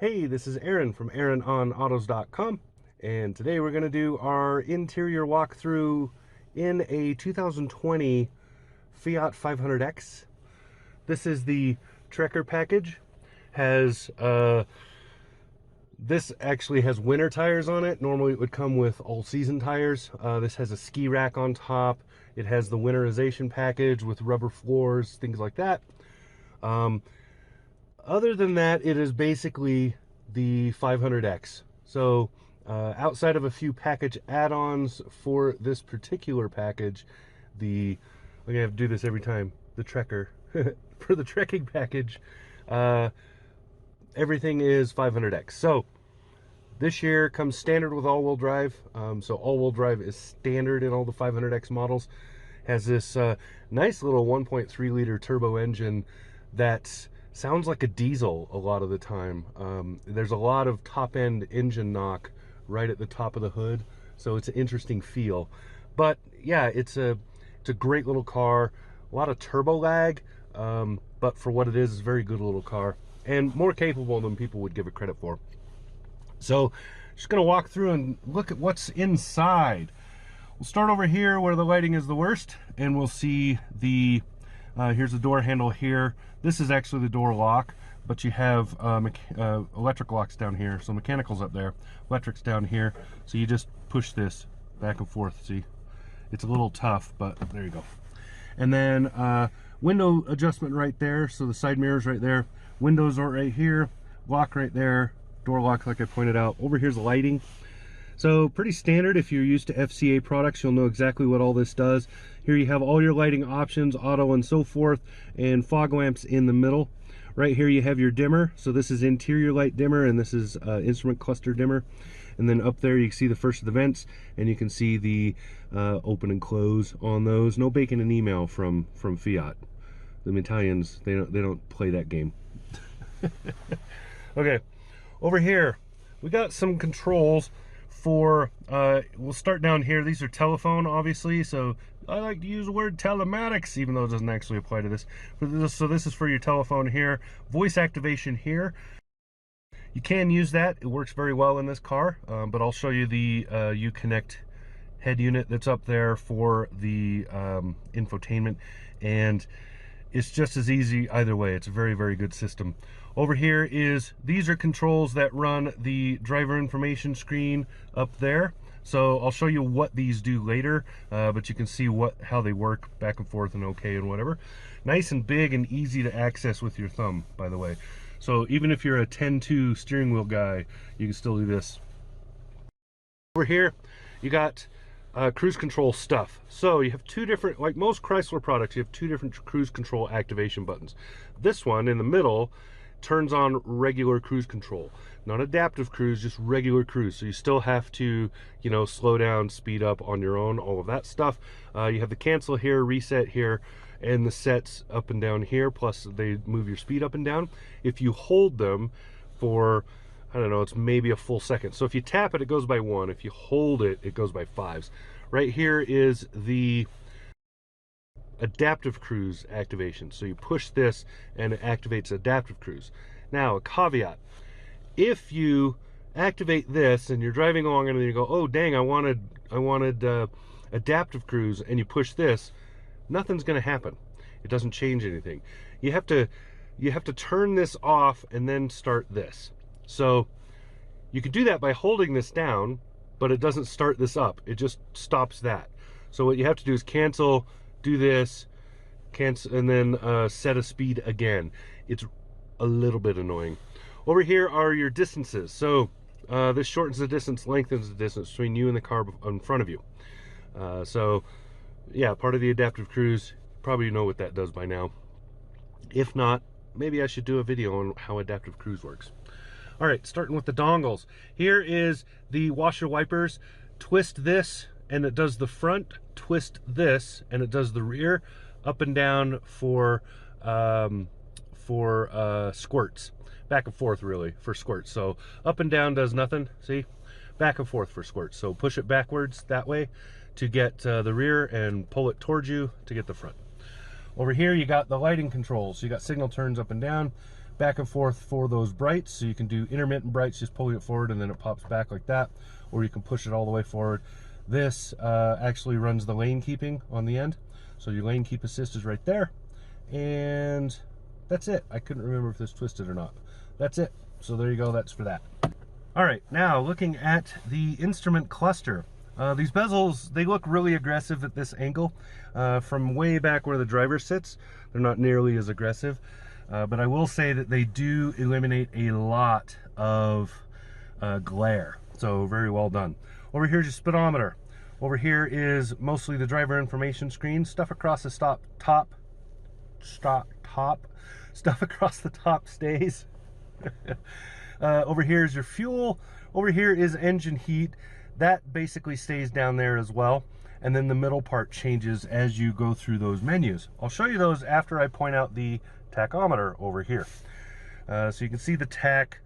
Hey, this is Aaron from AaronOnAutos.com, and today we're going to do our interior walkthrough in a 2020 Fiat 500X. This is the Trekker package. This actually has winter tires on it. Normally it would come with all-season tires. This has a ski rack on top. It has the winterization package with rubber floors, things like that. Other than that, it is basically the 500X. So outside of a few package add-ons for this particular package, I'm gonna have to do this every time, the Trekker, for the trekking package, everything is 500X. So this year comes standard with all-wheel drive. So all-wheel drive is standard in all the 500X models. Has this nice little 1.3 liter turbo engine that sounds like a diesel a lot of the time. There's a lot of top-end engine knock right at the top of the hood, so it's an interesting feel. But yeah, it's a great little car. A lot of turbo lag, but for what it is, it's a very good little car and more capable than people would give it credit for. So just gonna walk through and look at what's inside. We'll start over here where the lighting is the worst, and we'll see the here's the door handle here. This is actually the door lock, but you have electric locks down here. So mechanical's up there, electric's down here. So you just push this back and forth. See, it's a little tough, but there you go. And then window adjustment right there. So the side mirrors right there. Windows are right here. Lock right there. Door lock, like I pointed out. Over here's the lighting. So pretty standard. If you're used to FCA products, you'll know exactly what all this does. Here you have all your lighting options, auto and so forth, and fog lamps in the middle. Right here you have your dimmer. So this is interior light dimmer, and this is instrument cluster dimmer. And then up there you can see the first of the vents, and you can see the open and close on those. No bacon and email from Fiat. The Italians, they don't play that game. Okay, over here we got some controls for we'll start down here. These are telephone, obviously, so I like to use the word telematics, even though it doesn't actually apply to this. So this is for your telephone here. Voice activation here. You can use that. It works very well in this car, but I'll show you the Uconnect head unit that's up there for the infotainment, and it's just as easy either way. It's a very, very good system. Over here these are controls that run the driver information screen up there. So I'll show you what these do later, but you can see how they work back and forth and okay and whatever. Nice and big and easy to access with your thumb, by the way. So even if you're a 10-2 steering wheel guy, you can still do this. Over here, you got cruise control stuff. So you have two different, like most Chrysler products, you have two different cruise control activation buttons. This one in the middle turns on regular cruise control, not adaptive cruise, just regular cruise. So you still have to, you know, slow down, speed up on your own, all of that stuff. You have the cancel here, reset here, and the sets up and down here, plus they move your speed up and down. If you hold them for, I don't know, it's maybe a full second. So if you tap it, it goes by 1. If you hold it, it goes by 5s. Right here is the adaptive cruise activation. So you push this and it activates adaptive cruise. Now, a caveat: if you activate this and you're driving along and then you go, oh dang, I wanted adaptive cruise, and you push this, nothing's going to happen. It doesn't change anything. You have to turn this off and then start this. So you can do that by holding this down, but it doesn't start this up. It just stops that. So what you have to do is cancel, do this, cancel, and then set a speed again. It's a little bit annoying. Over here are your distances. So this shortens the distance, lengthens the distance between you and the car in front of you. So yeah, part of the adaptive cruise. Probably know what that does by now. If not, maybe I should do a video on how adaptive cruise works. All right, starting with the dongles. Here is the washer wipers. Twist this and it does the front, twist this and it does the rear, up and down for squirts, back and forth really for squirts. So up and down does nothing, see, back and forth for squirts. So push it backwards that way to get the rear, and pull it towards you to get the front. Over here you got the lighting controls. So you got signal turns up and down, back and forth for those brights. So you can do intermittent brights, just pulling it forward and then it pops back like that, or you can push it all the way forward. This actually runs the lane keeping on the end. So your lane keep assist is right there. And that's it. I couldn't remember if this twisted or not. That's it. So there you go, that's for that. All right, now looking at the instrument cluster. These bezels, they look really aggressive at this angle. From way back where the driver sits, they're not nearly as aggressive. But I will say that they do eliminate a lot of glare. So very well done. Over here's your speedometer. Over here is mostly the driver information screen. Stuff across the stuff across the top stays. Over here is your fuel. Over here is engine heat. That basically stays down there as well. And then the middle part changes as you go through those menus. I'll show you those after I point out the tachometer over here. So you can see the tach,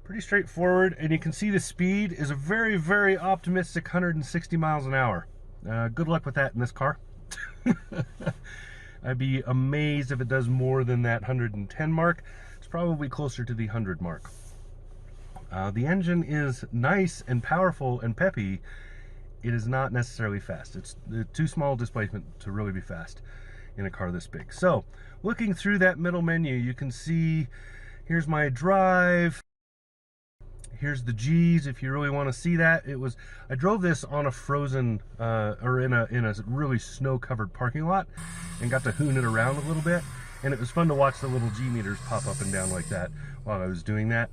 pretty straightforward, and you can see the speed is a very, very optimistic 160 miles an hour. Good luck with that in this car. I'd be amazed if it does more than that 110 mark. It's probably closer to the 100 mark. The engine is nice and powerful and peppy. It is not necessarily fast. It's too small displacement to really be fast in a car this big. So looking through that middle menu, you can see here's my drive. Here's the G's if you really want to see that. I drove this on a frozen or in a really snow-covered parking lot and got to hoon it around a little bit, and it was fun to watch the little G meters pop up and down like that while I was doing that.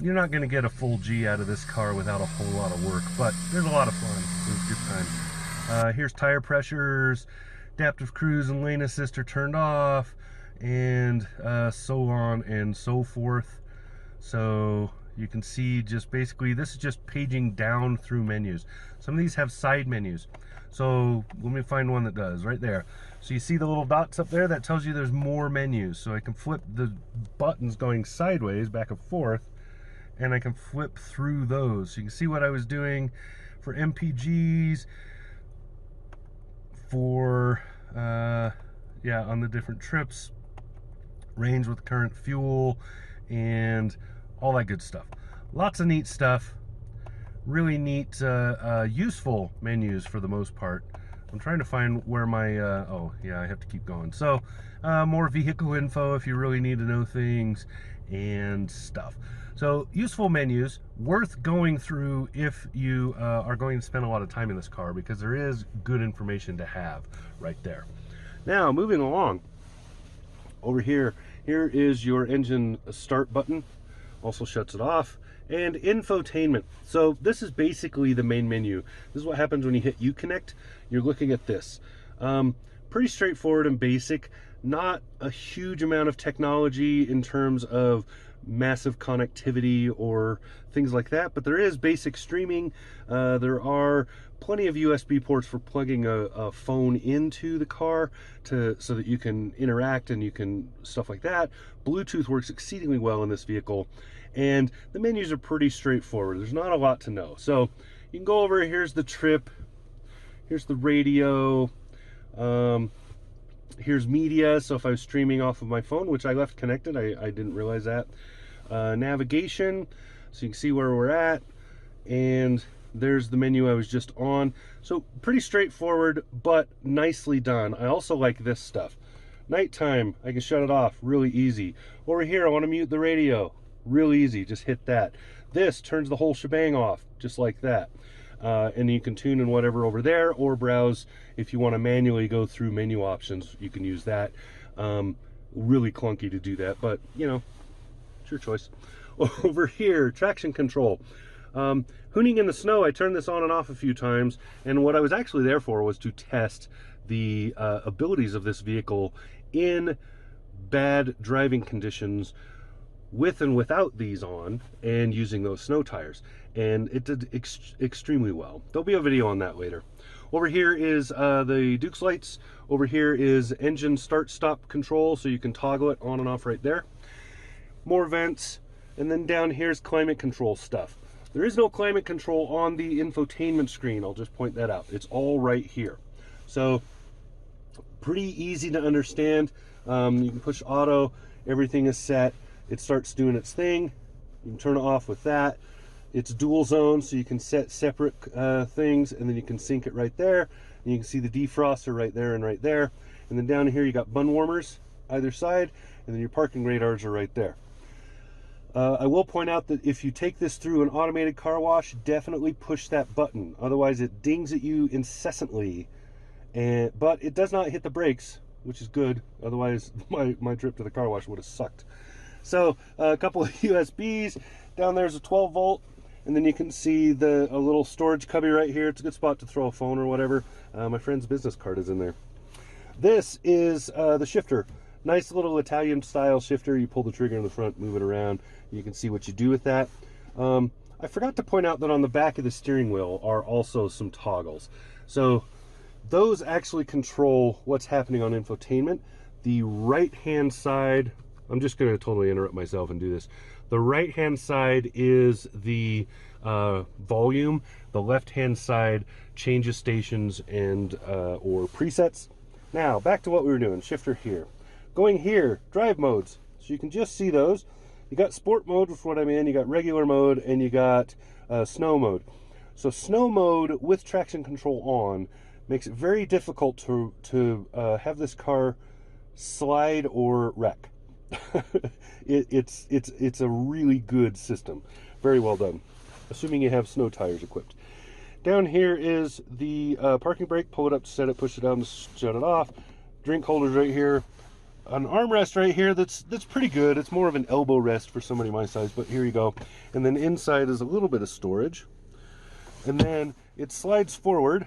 You're not going to get a full G out of this car without a whole lot of work, but there's a lot of fun. It was good times. Here's tire pressures, adaptive cruise and lane assist are turned off, and so on and so forth. So you can see just basically this is just paging down through menus. Some of these have side menus. So let me find one that does, right there. So you see the little dots up there? That tells you there's more menus. So I can flip the buttons going sideways, back and forth, and I can flip through those. So you can see what I was doing for MPGs, for, yeah, on the different trips, range with current fuel, and all that good stuff. Lots of neat stuff. Really neat, useful menus for the most part. I'm trying to find where my, oh yeah, I have to keep going. So, more vehicle info if you really need to know things and stuff. So, useful menus, worth going through if you are going to spend a lot of time in this car, because there is good information to have right there. Now, moving along, over here, here is your engine start button. Also shuts it off. And infotainment. So this is basically the main menu. This is what happens when you hit Uconnect. You're looking at this. Pretty straightforward and basic. Not a huge amount of technology in terms of massive connectivity or things like that, but there is basic streaming. There are plenty of USB ports for plugging a phone into the car so that you can interact and you can stuff like that. Bluetooth works exceedingly well in this vehicle, and the menus are pretty straightforward. There's not a lot to know. So you can go over, here's the trip, here's the radio, here's media. So if I was streaming off of my phone, which I left connected, I didn't realize that. Navigation, so you can see where we're at, and there's the menu I was just on. So pretty straightforward, but nicely done. I also like this stuff. Nighttime, I can shut it off really easy. Over here, I want to mute the radio. Real easy, just hit that. This turns the whole shebang off, just like that. And you can tune in whatever over there, or browse if you want to manually go through menu options. You can use that. Really clunky to do that, but you know, it's your choice. Over here, traction control. Hooning in the snow, I turned this on and off a few times, and what I was actually there for was to test the abilities of this vehicle in bad driving conditions, with and without these on, and using those snow tires, and it did extremely well. There'll be a video on that later. Over here is the Duke's lights. Over here is engine start stop control, so you can toggle it on and off right there. More vents, and then down here's climate control stuff. There is no climate control on the infotainment screen, I'll just point that out. It's all right here. So pretty easy to understand. You can push auto, Everything is set. It starts doing its thing. You can turn it off with that. It's dual zone, so you can set separate things, and then you can sync it right there. And you can see the defroster right there and right there. And then down here you got bun warmers either side, and then your parking radars are right there. I will point out that if you take this through an automated car wash, definitely push that button. Otherwise it dings at you incessantly. But it does not hit the brakes, which is good. Otherwise my trip to the car wash would have sucked. So a couple of USBs. Down there's a 12 volt. And then you can see a little storage cubby right here. It's a good spot to throw a phone or whatever. My friend's business card is in there. This is the shifter. Nice little Italian style shifter. You pull the trigger in the front, move it around. You can see what you do with that. I forgot to point out that on the back of the steering wheel are also some toggles. So those actually control what's happening on infotainment. The right hand side, I'm just going to totally interrupt myself and do this. The right hand side is the volume. The left hand side changes stations and or presets. Now back to what we were doing. Shifter here. Going here, drive modes. So you can just see those. You got sport mode, which is what I'm in. You got regular mode, and you got snow mode. So snow mode with traction control on makes it very difficult to have this car slide or wreck. It's a really good system. Very well done, assuming you have snow tires equipped. Down here is the parking brake. Pull it up to set it, push it down to shut it off. Drink holders right here. An armrest right here that's pretty good. It's more of an elbow rest for somebody my size, but here you go. And then inside is a little bit of storage. And then it slides forward,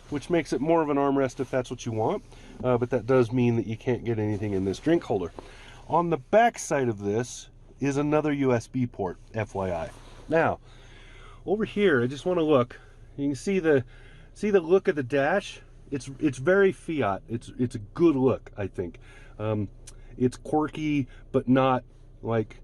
which makes it more of an armrest if that's what you want. But that does mean that you can't get anything in this drink holder. On the back side of this is another USB port, FYI. Now, over here, I just want to look. You can see the look of the dash. It's very Fiat. It's a good look, I think. It's quirky, but not like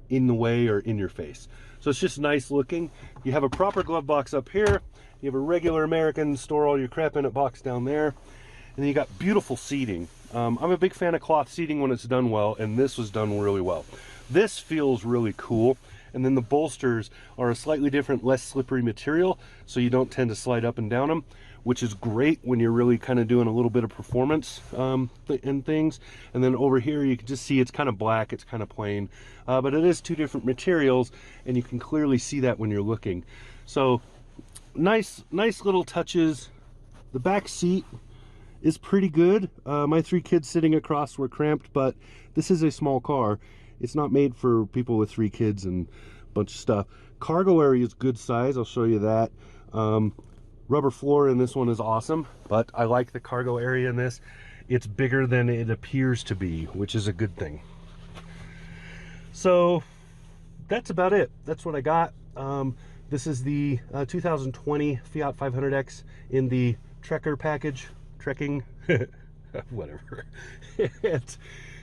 in the way or in your face. So it's just nice looking. You have a proper glove box up here. You have a regular American store all your crap in it box down there. And then you got beautiful seating. I'm a big fan of cloth seating when it's done well, and this was done really well. This feels really cool. And then the bolsters are a slightly different, less slippery material, so you don't tend to slide up and down them, which is great when you're really kind of doing a little bit of performance and things. And then over here, you can just see it's kind of black, it's kind of plain, but it is two different materials, and you can clearly see that when you're looking. So nice little touches. The back seat is pretty good. My 3 kids sitting across were cramped, but this is a small car. It's not made for people with 3 kids and a bunch of stuff. Cargo area is good size. I'll show you that. Rubber floor in this one is awesome, but I like the cargo area in this. It's bigger than it appears to be, which is a good thing. So that's about it. That's what I got. This is the 2020 Fiat 500X in the Trekker package. Trekking, whatever. It's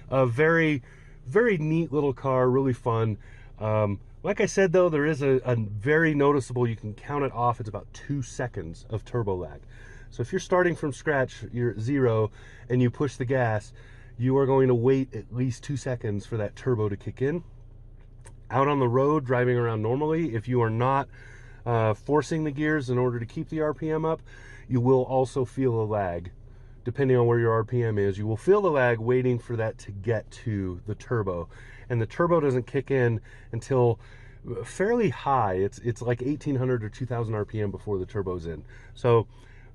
a very neat little car, really fun. Like I said, though, there is a very noticeable, you can count it off, it's about 2 seconds of turbo lag. So if you're starting from scratch, you're at 0, and you push the gas, you are going to wait at least 2 seconds for that turbo to kick in. Out on the road, driving around normally, if you are not forcing the gears in order to keep the RPM up, you will also feel a lag. Depending on where your RPM is, you will feel the lag waiting for that to get to the turbo. And the turbo doesn't kick in until fairly high. It's like 1800 or 2000 RPM before the turbo's in. So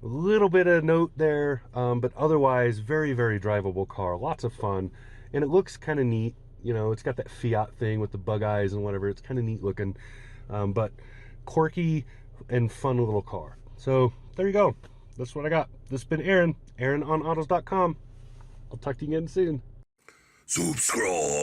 a little bit of note there, but otherwise very drivable car. Lots of fun, and it looks kind of neat. You know, it's got that Fiat thing with the bug eyes and whatever. It's kind of neat looking, but quirky and fun little car. So there you go. That's what I got. This has been Aaron, AaronOnAutos.com. I'll talk to you again soon. Subscribe.